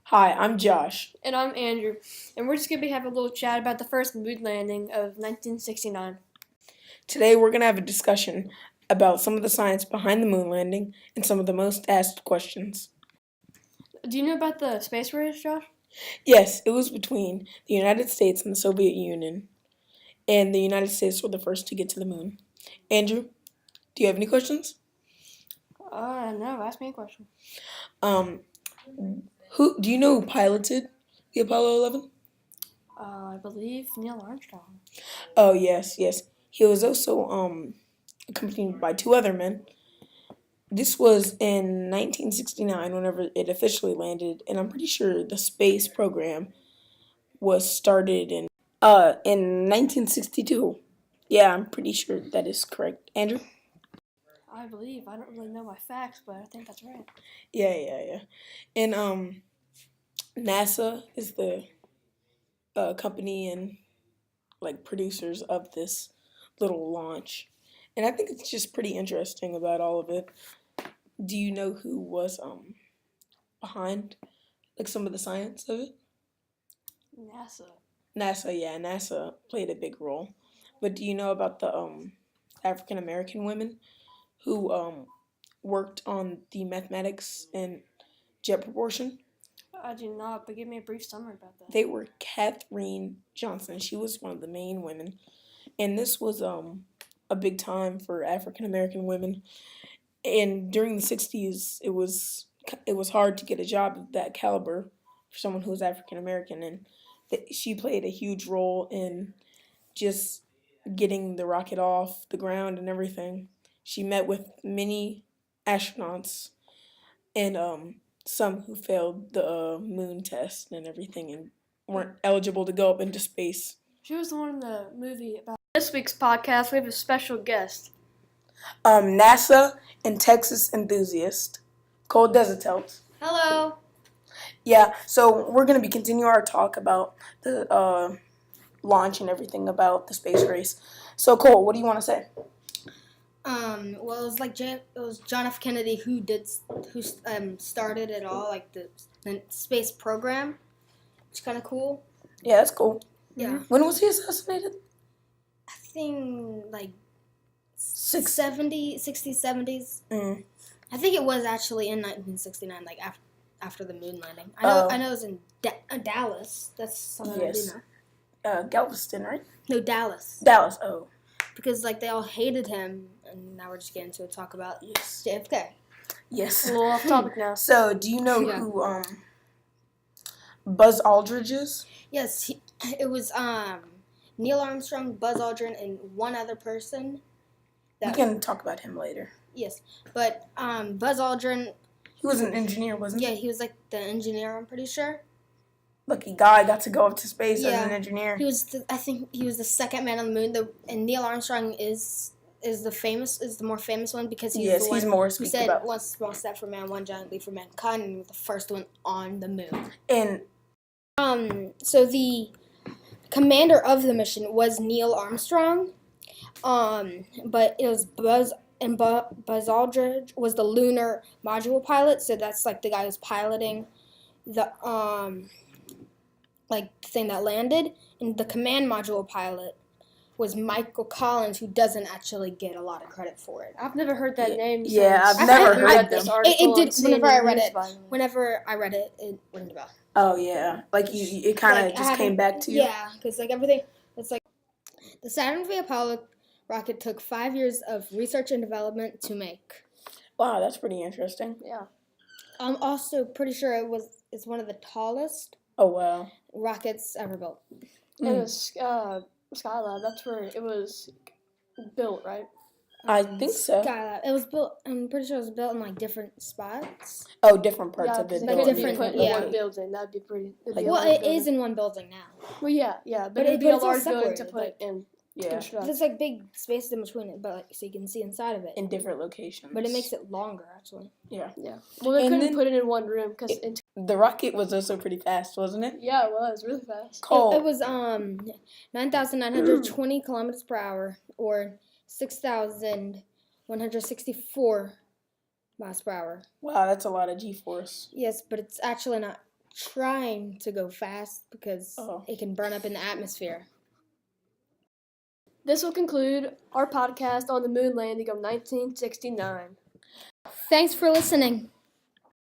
Hi, I'm Josh. And I'm Andrew, and we're just going to be having a little chat about the first moon landing of 1969. Today we're going to have a discussion about some of the science behind the moon landing and some of the most asked questions. Do you know about the space race, Josh? Yes, it was between the United States and the Soviet Union, and the United States were the first to get to the moon. Andrew, do you have any questions? No, ask me a question. Who do you know who piloted the Apollo 11? I believe Neil Armstrong. Oh, yes. He was also accompanied by two other men. This was in 1969 whenever it officially landed, and I'm pretty sure the space program was started in 1962. Yeah, I'm pretty sure that is correct. Andrew? I don't really know my facts, but I think that's right. Yeah. And NASA is the company and producers of this little launch. And I think it's just pretty interesting about all of it. Do you know who was behind some of the science of it? NASA played a big role. But do you know about the African American women who worked on the mathematics and jet propulsion? I do not, but give me a brief summary about that. They were Katherine Johnson. She was one of the main women. And this was a big time for African American women. And during the 60s, it was hard to get a job of that caliber for someone who was African American, and she played a huge role in just getting the rocket off the ground and everything. She met with many astronauts and some who failed the moon test and everything and weren't eligible to go up into space. She was the one in the movie about. This week's podcast, we have a special guest. NASA and Texas enthusiast, Cole Desertelt. Hello. Yeah, so we're going to be continuing our talk about the launch and everything about the space race. So, Cole, what do you want to say? Well, it was John F. Kennedy who started it all, like the space program. It's kind of cool. Yeah, that's cool. Yeah. When was he assassinated? I think like 60s, 70s. Mm. I think it was actually in 1969, like after the moon landing. I know it was in Dallas. That's something yes. I do know. Galveston, right? No, Dallas. Dallas, oh. Because they all hated him, and now we're just getting to talk about JFK. Yes. A little off topic now. So, do you know who Buzz Aldrin is? Yes, it was Neil Armstrong, Buzz Aldrin, and one other person. We can talk about him later. Yes, but Buzz Aldrin. He was an engineer, wasn't he? Yeah, he was like the engineer. I'm pretty sure. Lucky guy, got to go up to space as an engineer. I think he was the second man on the moon. And Neil Armstrong is the more famous one because he's the one who said about. One small step for man, one giant leap for mankind, and the first one on the moon. And so the commander of the mission was Neil Armstrong, but it was Buzz Aldrin was the lunar module pilot. So that's like the guy who's piloting the thing that landed, and the command module pilot was Michael Collins, who doesn't actually get a lot of credit for it. I've never heard that name. Yeah, I've never heard this them. article. It did whenever I read it, it rang a bell. Oh yeah, it kind of just came back to you. Yeah, because everything. It's like the Saturn V Apollo rocket took 5 years of research and development to make. Wow, that's pretty interesting. Yeah. I'm also pretty sure it's one of the tallest. Oh wow. Rockets ever built. It was Skylab. That's where it was built, right? I think so. Skylab. It was built. I'm pretty sure it was built in different spots. Oh, different parts of it. Like different. Put in one building. That'd be pretty. It is in one building now. Well, yeah, but it'd be a large building to put in. Yeah. There's big spaces in between it, but so you can see inside of it. In different locations. But it makes it longer, actually. Yeah. Well, they couldn't put it in one room because the rocket was also pretty fast, wasn't it? Yeah, it was really fast. Cool. It was 9,920 kilometers per hour, or 6,164 miles per hour. Wow, that's a lot of G-force. Yes, but it's actually not trying to go fast because Oh. it can burn up in the atmosphere. This will conclude our podcast on the moon landing of 1969. Thanks for listening.